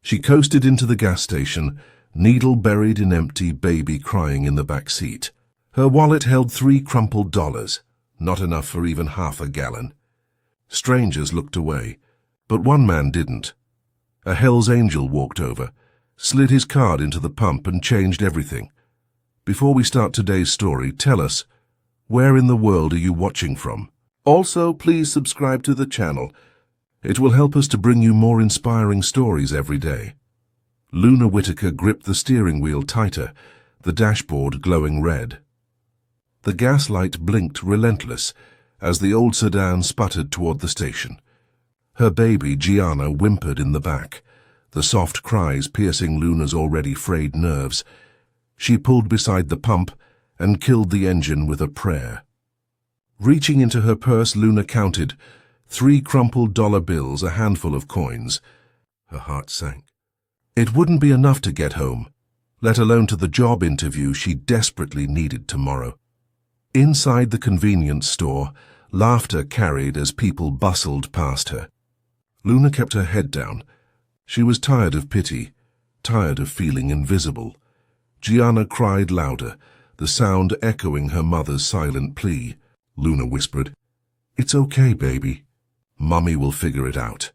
She coasted into the gas station, needle buried in empty, baby crying in the back seat. Her wallet held $3 crumpled, not enough for even half a gallon. Strangers looked away, but one man didn't. A Hell's Angel walked over, slid his card into the pump and changed everything. Before we start today's story, tell us, where in the world are you watching from? Also, please subscribe to the channel. It will help us to bring you more inspiring stories every day. Luna Whitaker gripped the steering wheel tighter, the dashboard glowing red. The gaslight blinked relentless as the old sedan sputtered toward the station. Her baby, Gianna, whimpered in the back, the soft cries piercing Luna's already frayed nerves. She pulled beside the pump and killed the engine with a prayer. Reaching into her purse, Luna counted 3 crumpled dollar bills, a handful of coins. Her heart sank. It wouldn't be enough to get home, let alone to the job interview she desperately needed tomorrow. Inside the convenience store, laughter carried as people bustled past her. Luna kept her head down. She was tired of pity, tired of feeling invisible. Gianna cried louder, the sound echoing her mother's silent plea. Luna whispered, "It's okay, baby. Mommy will figure it out."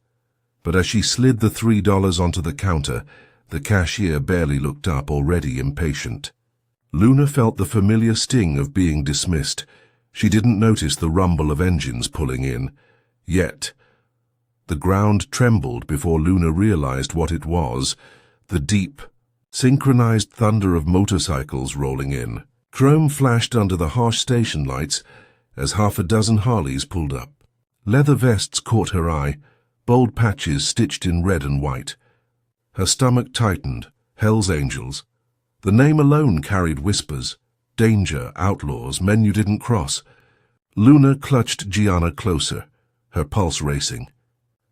But as she slid the $3 onto the counter, the cashier barely looked up, already impatient. Luna felt the familiar sting of being dismissed. She didn't notice the rumble of engines pulling in. Yet, the ground trembled before Luna realized what it was, the deep, synchronized thunder of motorcycles rolling in. Chrome flashed under the harsh station lights as half a dozen Harleys pulled up. Leather vests caught her eye, bold patches stitched in red and white. Her stomach tightened. Hell's Angels. The name alone carried whispers. Danger, outlaws, men you didn't cross. Luna clutched Gianna closer, her pulse racing.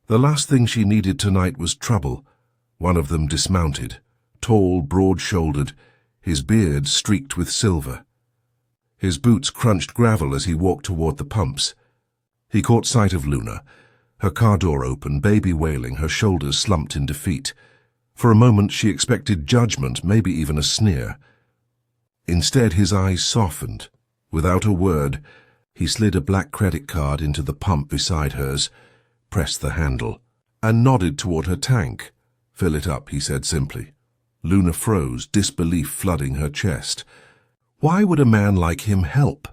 The last thing she needed tonight was trouble. One of them dismounted, tall, broad-shouldered, his beard streaked with silver. His boots crunched gravel as he walked toward the pumps. He caught sight of Luna, her car door open, baby wailing, her shoulders slumped in defeat. For a moment she expected judgment, maybe even a sneer. Instead, his eyes softened. Without a word, he slid a black credit card into the pump beside hers, pressed the handle, and nodded toward her tank. "Fill it up," he said simply. Luna froze, disbelief flooding her chest. Why would a man like him help?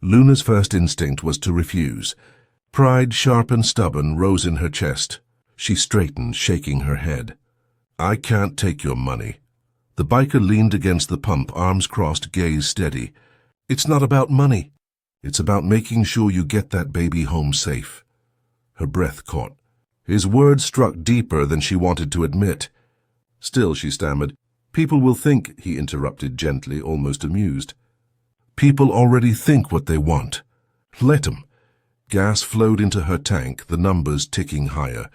Luna's first instinct was to refuse. Pride, sharp and stubborn, rose in her chest. She straightened, shaking her head. "I can't take your money." The biker leaned against the pump, arms crossed, gaze steady. "It's not about money. It's about making sure you get that baby home safe." Her breath caught. His words struck deeper than she wanted to admit. "Still," she stammered. "People will think," he interrupted gently, almost amused. "People already think what they want. Let 'em." Gas flowed into her tank, the numbers ticking higher.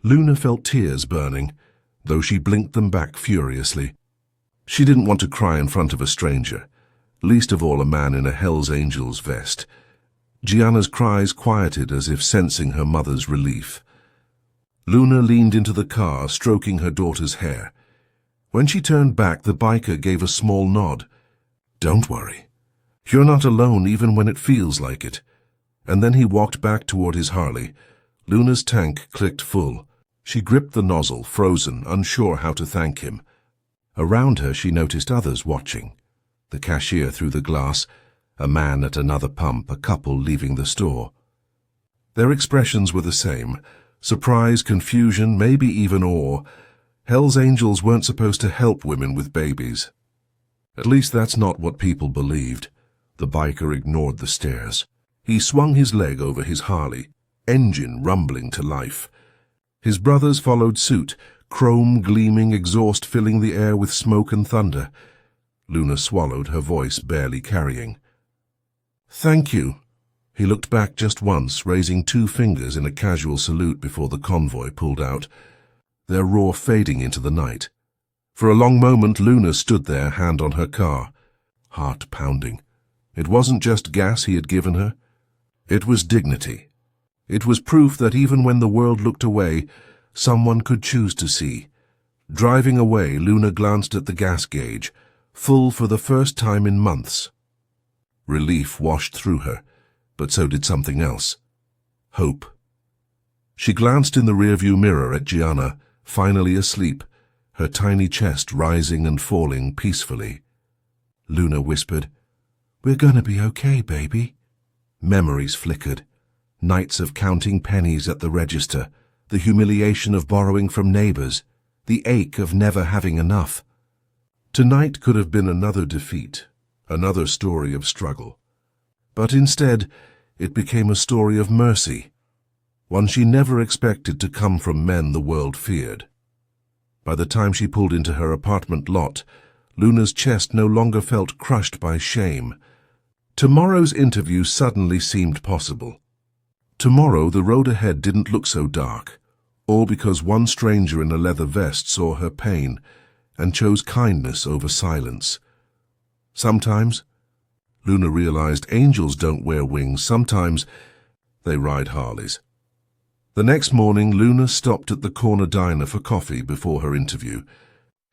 Luna felt tears burning, though she blinked them back furiously. She didn't want to cry in front of a stranger, least of all a man in a Hell's Angels vest. Gianna's cries quieted as if sensing her mother's relief. Luna leaned into the car, stroking her daughter's hair. When she turned back, the biker gave a small nod. "Don't worry. You're not alone even when it feels like it." And then he walked back toward his Harley. Luna's tank clicked full. She gripped the nozzle, frozen, unsure how to thank him. Around her she noticed others watching. The cashier through the glass, a man at another pump, a couple leaving the store. Their expressions were the same. Surprise, confusion, maybe even awe. Hell's Angels weren't supposed to help women with babies. At least that's not what people believed. The biker ignored the stares. He swung his leg over his Harley, engine rumbling to life. His brothers followed suit, chrome gleaming, exhaust filling the air with smoke and thunder. Luna swallowed, her voice barely carrying. "Thank you." He looked back just once, raising 2 fingers in a casual salute before the convoy pulled out, their roar fading into the night. For a long moment Luna stood there, hand on her car, heart pounding. It wasn't just gas he had given her. It was dignity. It was proof that even when the world looked away, someone could choose to see. Driving away, Luna glanced at the gas gauge, full for the first time in months. Relief washed through her, but so did something else. Hope. She glanced in the rearview mirror at Gianna, finally asleep, her tiny chest rising and falling peacefully. Luna whispered, "We're gonna be okay, baby." Memories flickered. Nights of counting pennies at the register, the humiliation of borrowing from neighbors, the ache of never having enough. Tonight could have been another defeat, another story of struggle. But instead, it became a story of mercy, one she never expected to come from men the world feared. By the time she pulled into her apartment lot, Luna's chest no longer felt crushed by shame. Tomorrow's interview suddenly seemed possible. Tomorrow the road ahead didn't look so dark, all because one stranger in a leather vest saw her pain and chose kindness over silence. Sometimes, Luna realized, angels don't wear wings. Sometimes they ride Harleys. The next morning, Luna stopped at the corner diner for coffee before her interview.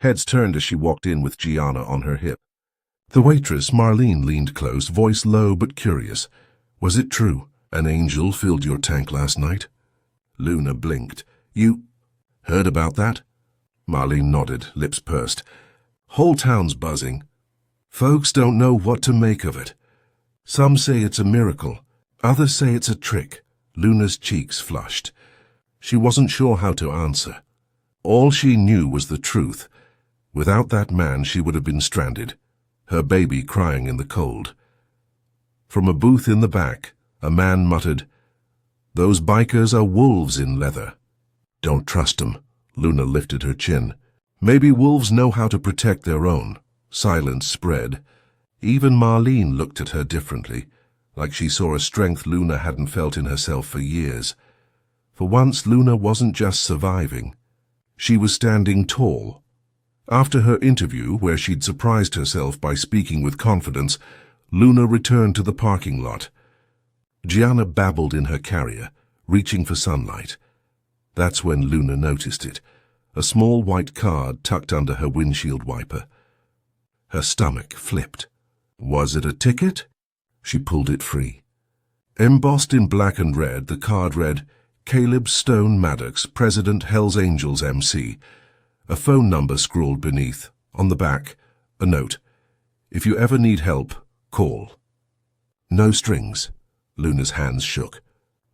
Heads turned as she walked in with Gianna on her hip. The waitress, Marlene, leaned close, voice low but curious. "Was it true? An angel filled your tank last night?" Luna blinked. "You heard about that?" Marlene nodded, lips pursed. "Whole town's buzzing. Folks don't know what to make of it. Some say it's a miracle. Others say it's a trick." Luna's cheeks flushed. She wasn't sure how to answer. All she knew was the truth. Without that man, she would have been stranded, her baby crying in the cold. From a booth in the back, a man muttered, "Those bikers are wolves in leather." "Don't trust them." Luna lifted her chin. "Maybe wolves know how to protect their own." Silence spread. Even Marlene looked at her differently, like she saw a strength Luna hadn't felt in herself for years. For once, Luna wasn't just surviving. She was standing tall. After her interview, where she'd surprised herself by speaking with confidence, Luna returned to the parking lot. Gianna babbled in her carrier, reaching for sunlight. That's when Luna noticed it, a small white card tucked under her windshield wiper. Her stomach flipped. Was it a ticket? She pulled it free. Embossed in black and red, the card read, "Caleb Stone Maddox, President Hells Angels MC." A phone number scrawled beneath. On the back, a note. "If you ever need help, call." No strings. Luna's hands shook.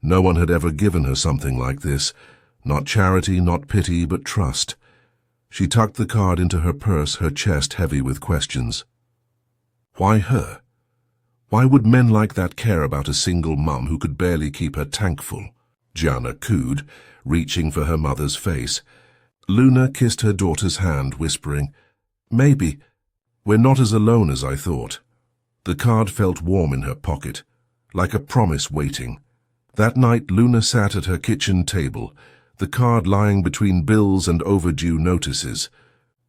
No one had ever given her something like this. Not charity, not pity, but trust. She tucked the card into her purse, her chest heavy with questions. Why her? Why would men like that care about a single mum who could barely keep her tank full? Gianna cooed, reaching for her mother's face. Luna kissed her daughter's hand, whispering, "Maybe. We're not as alone as I thought." The card felt warm in her pocket, like a promise waiting. That night, Luna sat at her kitchen table, the card lying between bills and overdue notices.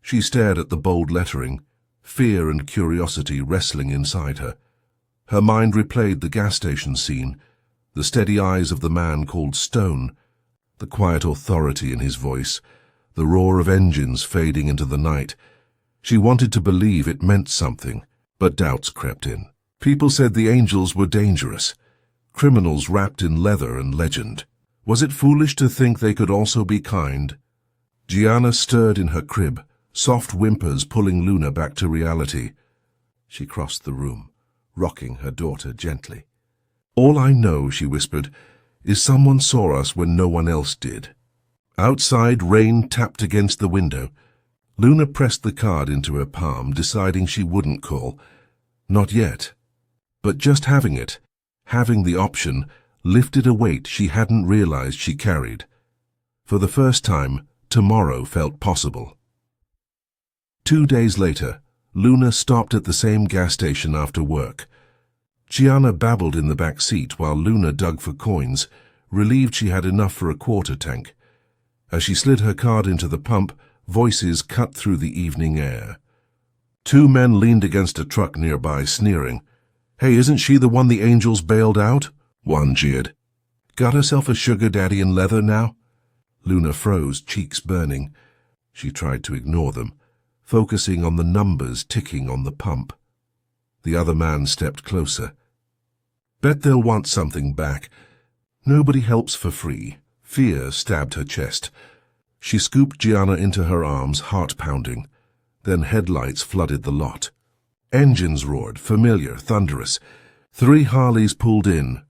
She stared at the bold lettering, fear and curiosity wrestling inside her. Her mind replayed the gas station scene, the steady eyes of the man called Stone, the quiet authority in his voice, the roar of engines fading into the night. She wanted to believe it meant something, but doubts crept in. People said the angels were dangerous, criminals wrapped in leather and legend. Was it foolish to think they could also be kind? Gianna stirred in her crib, soft whimpers pulling Luna back to reality. She crossed the room, rocking her daughter gently. "All I know," she whispered, "is someone saw us when no one else did." Outside, rain tapped against the window. Luna pressed the card into her palm, deciding she wouldn't call. Not yet. But just having it, having the option, lifted a weight she hadn't realized she carried. For the first time, tomorrow felt possible. 2 days later, Luna stopped at the same gas station after work. Gianna babbled in the back seat while Luna dug for coins, relieved she had enough for a quarter tank. As she slid her card into the pump, voices cut through the evening air. 2 men leaned against a truck nearby, sneering. "Hey, isn't she the one the angels bailed out?" One jeered. "Got herself a sugar daddy in leather now?" Luna froze, cheeks burning. She tried to ignore them, focusing on the numbers ticking on the pump. The other man stepped closer. Bet they'll want something back. Nobody helps for free. Fear stabbed her chest. She scooped Gianna into her arms, heart pounding. Then headlights flooded the lot. Engines roared, familiar, thunderous. 3 Harleys pulled in,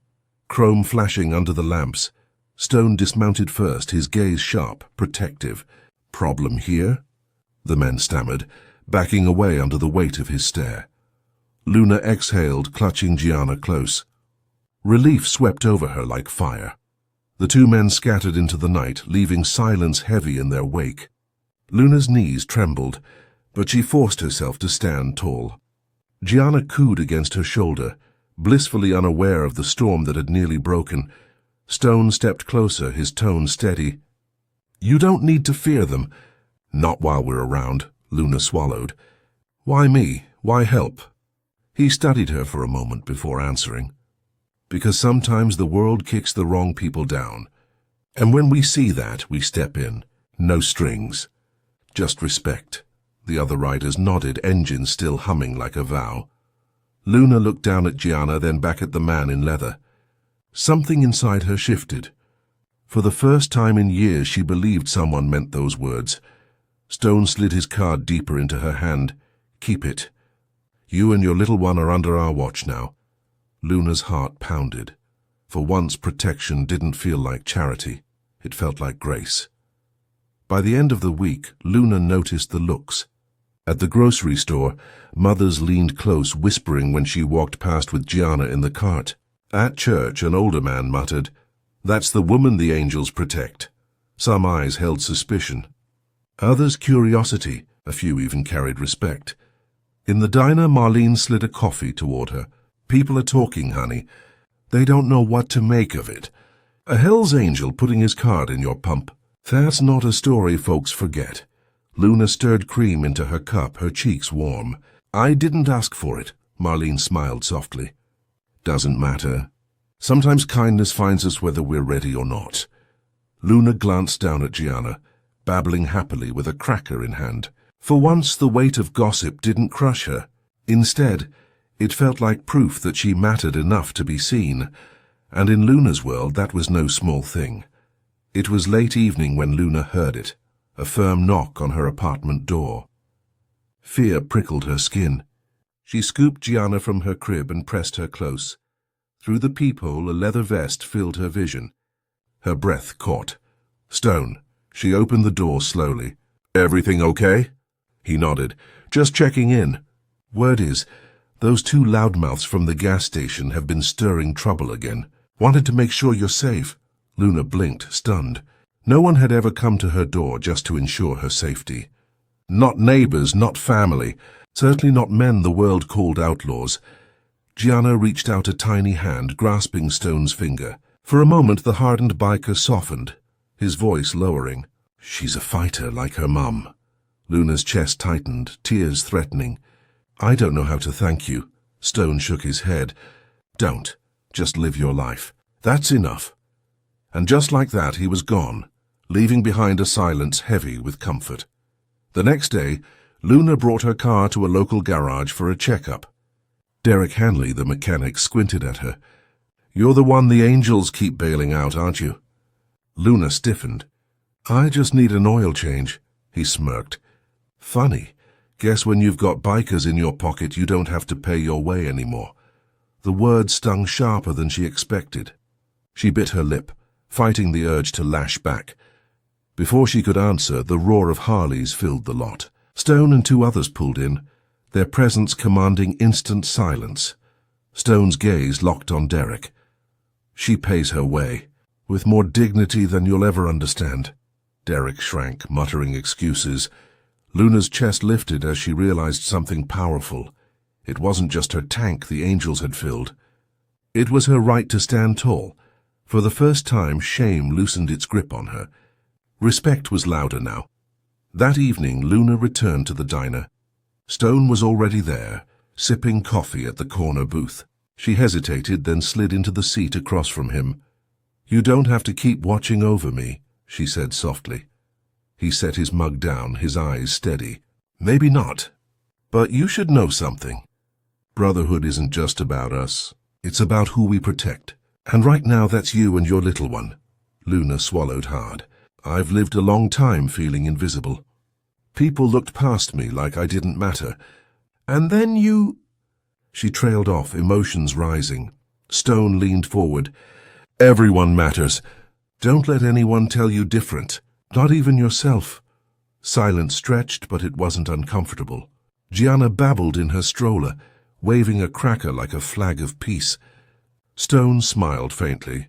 chrome flashing under the lamps. Stone dismounted first, his gaze sharp, protective. Problem here? The men stammered, backing away under the weight of his stare. Luna exhaled, clutching Gianna close. Relief swept over her like fire. The 2 men scattered into the night, leaving silence heavy in their wake. Luna's knees trembled, but she forced herself to stand tall. Gianna cooed against her shoulder, blissfully unaware of the storm that had nearly broken. Stone stepped closer, his tone steady. "You don't need to fear them." "Not while we're around," Luna swallowed. "Why me? Why help?" He studied her for a moment before answering. "Because sometimes the world kicks the wrong people down. And when we see that, we step in. No strings. Just respect." The other riders nodded, engines still humming like a vow. Luna looked down at Gianna, then back at the man in leather. Something inside her shifted. For the first time in years, she believed someone meant those words. Stone slid his card deeper into her hand. "Keep it. You and your little one are under our watch now." Luna's heart pounded. For once, protection didn't feel like charity. It felt like grace. By the end of the week, Luna noticed the looks. At the grocery store, mothers leaned close, whispering when she walked past with Gianna in the cart. At church, an older man muttered, "That's the woman the angels protect." Some eyes held suspicion. Others curiosity, a few even carried respect. In the diner, Marlene slid a coffee toward her. "People are talking, honey. They don't know what to make of it. A Hell's Angel putting his card in your pump. That's not a story folks forget." Luna stirred cream into her cup, her cheeks warm. "I didn't ask for it," Marlene smiled softly. "Doesn't matter. Sometimes kindness finds us whether we're ready or not." Luna glanced down at Gianna, babbling happily with a cracker in hand. For once, the weight of gossip didn't crush her. Instead, it felt like proof that she mattered enough to be seen, and in Luna's world that was no small thing. It was late evening when Luna heard it, a firm knock on her apartment door. Fear prickled her skin. She scooped Gianna from her crib and pressed her close. Through the peephole, a leather vest filled her vision. Her breath caught. "Stone." She opened the door slowly. "Everything okay?" He nodded. "Just checking in. Word is, those 2 loudmouths from the gas station have been stirring trouble again. Wanted to make sure you're safe." Luna blinked, stunned. No one had ever come to her door just to ensure her safety. Not neighbors, not family, certainly not men the world called outlaws. Gianna reached out a tiny hand, grasping Stone's finger. For a moment, the hardened biker softened, his voice lowering. "She's a fighter like her mum." Luna's chest tightened, tears threatening. "I don't know how to thank you." Stone shook his head. "Don't. Just live your life. That's enough." And just like that, he was gone, leaving behind a silence heavy with comfort. The next day, Luna brought her car to a local garage for a checkup. Derek Hanley, the mechanic, squinted at her. "You're the one the angels keep bailing out, aren't you?" Luna stiffened. "I just need an oil change," he smirked. "Funny. Guess when you've got bikers in your pocket, you don't have to pay your way anymore." The word stung sharper than she expected. She bit her lip, fighting the urge to lash back. Before she could answer, the roar of Harleys filled the lot. Stone and 2 others pulled in, their presence commanding instant silence. Stone's gaze locked on Derek. "She pays her way, with more dignity than you'll ever understand." Derek shrank, muttering excuses. Luna's chest lifted as she realized something powerful. It wasn't just her tank the angels had filled. It was her right to stand tall. For the first time, shame loosened its grip on her. Respect was louder now. That evening, Luna returned to the diner. Stone was already there, sipping coffee at the corner booth. She hesitated, then slid into the seat across from him. "You don't have to keep watching over me," she said softly. He set his mug down, his eyes steady. Maybe not. But you should know something. Brotherhood isn't just about us. It's about who we protect. And right now that's you and your little one. Luna swallowed hard. I've lived a long time feeling invisible. People looked past me like I didn't matter. And then you... She trailed off, emotions rising. Stone leaned forward. Everyone matters. Don't let anyone tell you different. Not even yourself. Silence stretched, but it wasn't uncomfortable. Gianna babbled in her stroller, waving a cracker like a flag of peace. Stone smiled faintly.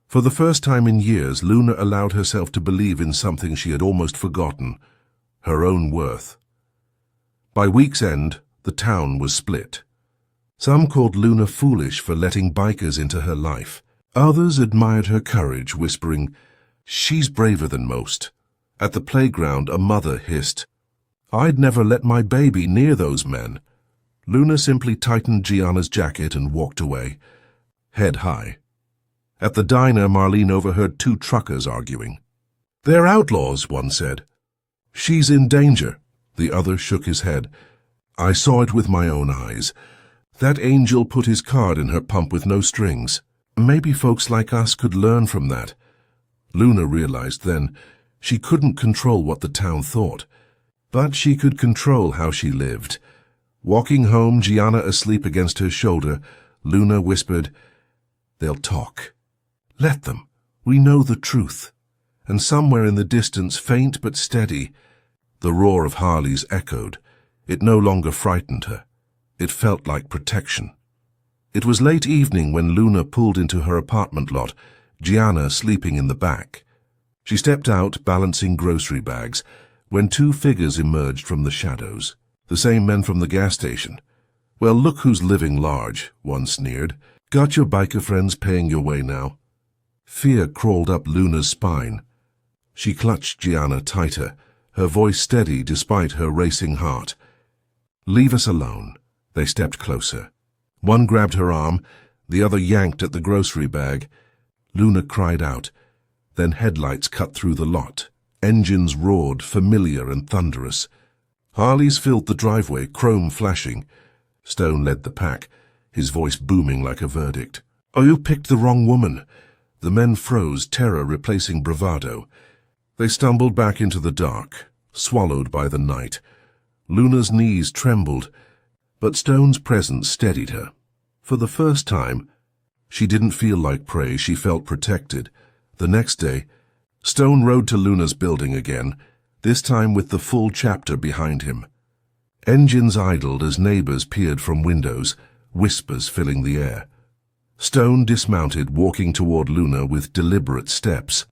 For the first time in years, Luna allowed herself to believe in something she had almost forgotten, her own worth. By week's end, the town was split. Some called Luna foolish for letting bikers into her life. Others admired her courage, whispering, "She's braver than most." At the playground, a mother hissed, "I'd never let my baby near those men." Luna simply tightened Gianna's jacket and walked away, head high. At the diner, Marlene overheard two truckers arguing. "They're outlaws," one said. "She's in danger." The other shook his head. "I saw it with my own eyes. That angel put his card in her pump with no strings. Maybe folks like us could learn from that." Luna realized then she couldn't control what the town thought, but she could control how she lived. Walking home, Gianna asleep against her shoulder, Luna whispered, "They'll talk. Let them. We know the truth." And somewhere in the distance, faint but steady, the roar of Harleys echoed. It no longer frightened her. It felt like protection. It was late evening when Luna pulled into her apartment lot, Gianna sleeping in the back. She stepped out, balancing grocery bags, when two figures emerged from the shadows. The same men from the gas station. "Well, look who's living large," one sneered. "Got your biker friends paying your way now?" Fear crawled up Luna's spine. She clutched Gianna tighter, her voice steady despite her racing heart. "Leave us alone." They stepped closer. One grabbed her arm, the other yanked at the grocery bag. Luna cried out. Then headlights cut through the lot. Engines roared, familiar and thunderous. Harleys filled the driveway, chrome flashing. Stone led the pack, his voice booming like a verdict. "Oh, you picked the wrong woman." The men froze, terror replacing bravado. They stumbled back into the dark, swallowed by the night. Luna's knees trembled, but Stone's presence steadied her. For the first time, she didn't feel like prey, she felt protected. The next day, Stone rode to Luna's building again, this time with the full chapter behind him. Engines idled as neighbors peered from windows, whispers filling the air. Stone dismounted, walking toward Luna with deliberate steps.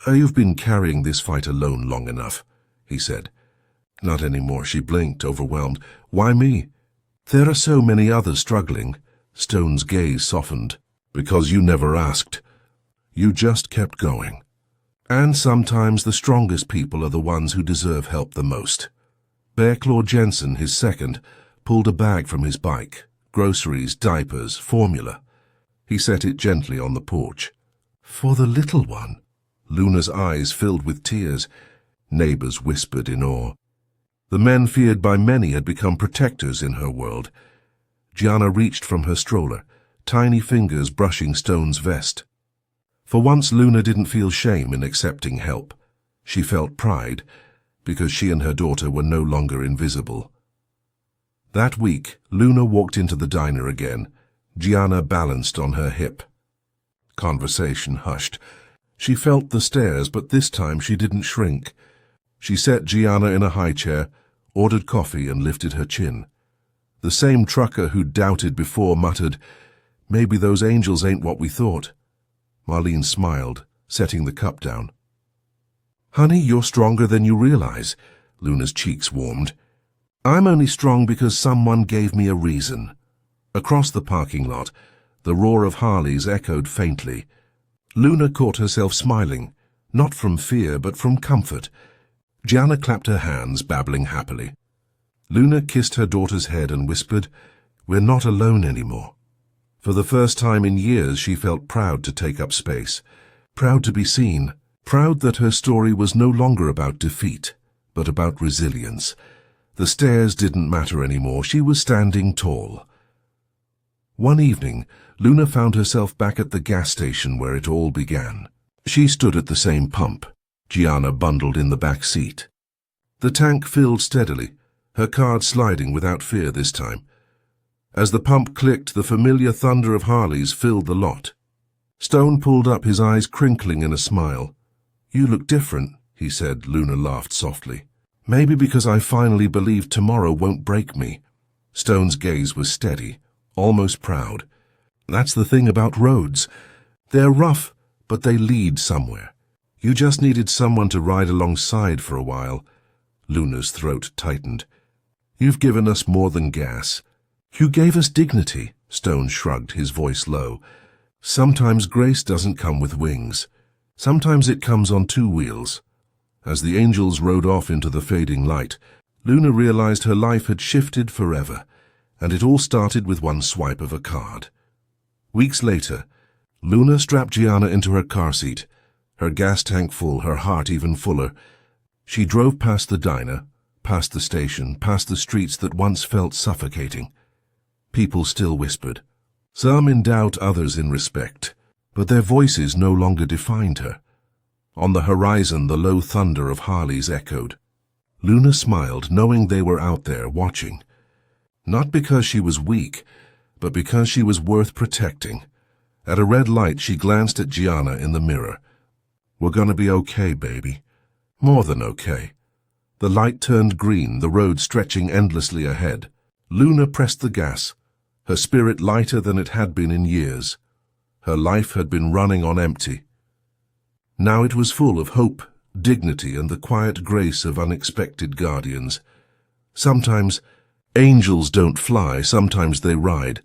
"You've been carrying this fight alone long enough," he said. "Not anymore," she blinked, overwhelmed. "Why me?" "There are so many others struggling." Stone's gaze softened. "Because you never asked. You just kept going. And sometimes the strongest people are the ones who deserve help the most." Bearclaw Jensen, his second, pulled a bag from his bike. Groceries, diapers, formula. He set it gently on the porch. "For the little one." Luna's eyes filled with tears. Neighbors whispered in awe. The men feared by many had become protectors in her world. Gianna reached from her stroller, tiny fingers brushing Stone's vest. For once Luna didn't feel shame in accepting help. She felt pride, because she and her daughter were no longer invisible. That week, Luna walked into the diner again, Gianna balanced on her hip. Conversation hushed. She felt the stares, but this time she didn't shrink. She set Gianna in a high chair, ordered coffee and lifted her chin. The same trucker who'd doubted before muttered, "Maybe those angels ain't what we thought." Marlene smiled, setting the cup down. "Honey, you're stronger than you realize." Luna's cheeks warmed. "I'm only strong because someone gave me a reason." Across the parking lot, the roar of Harleys echoed faintly. Luna caught herself smiling, not from fear but from comfort. Gianna clapped her hands, babbling happily. Luna kissed her daughter's head and whispered, "We're not alone anymore." For the first time in years, she felt proud to take up space, proud to be seen, proud that her story was no longer about defeat, but about resilience. The stairs didn't matter anymore. She was standing tall. One evening, Luna found herself back at the gas station where it all began. She stood at the same pump, Gianna bundled in the back seat. The tank filled steadily, her card sliding without fear this time. As the pump clicked, the familiar thunder of Harleys filled the lot. Stone pulled up, his eyes crinkling in a smile. "You look different," he said. Luna laughed softly. "Maybe because I finally believe tomorrow won't break me." Stone's gaze was steady, almost proud. "That's the thing about roads. They're rough, but they lead somewhere. You just needed someone to ride alongside for a while." Luna's throat tightened. "You've given us more than gas. You gave us dignity." Stone shrugged, his voice low. "Sometimes grace doesn't come with wings. Sometimes it comes on two wheels." As the angels rode off into the fading light, Luna realized her life had shifted forever, and it all started with one swipe of a card. Weeks later, Luna strapped Gianna into her car seat, her gas tank full, her heart even fuller. She drove past the diner, past the station, past the streets that once felt suffocating. People still whispered, some in doubt, others in respect, but their voices no longer defined her. On the horizon, the low thunder of Harleys echoed. Luna smiled, knowing they were out there watching. Not because she was weak, but because she was worth protecting. At a red light, she glanced at Gianna in the mirror. "We're gonna be okay, baby. More than okay." The light turned green, the road stretching endlessly ahead. Luna pressed the gas, her spirit lighter than it had been in years. Her life had been running on empty. Now it was full of hope, dignity, and the quiet grace of unexpected guardians. Sometimes angels don't fly, sometimes they ride.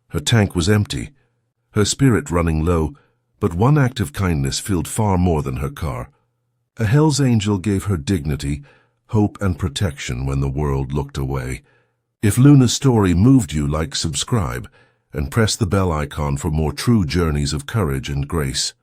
Her tank was empty, her spirit running low, but one act of kindness filled far more than her car. A Hell's Angel gave her dignity, hope, and protection when the world looked away. If Luna's story moved you, like, subscribe, and press the bell icon for more true journeys of courage and grace.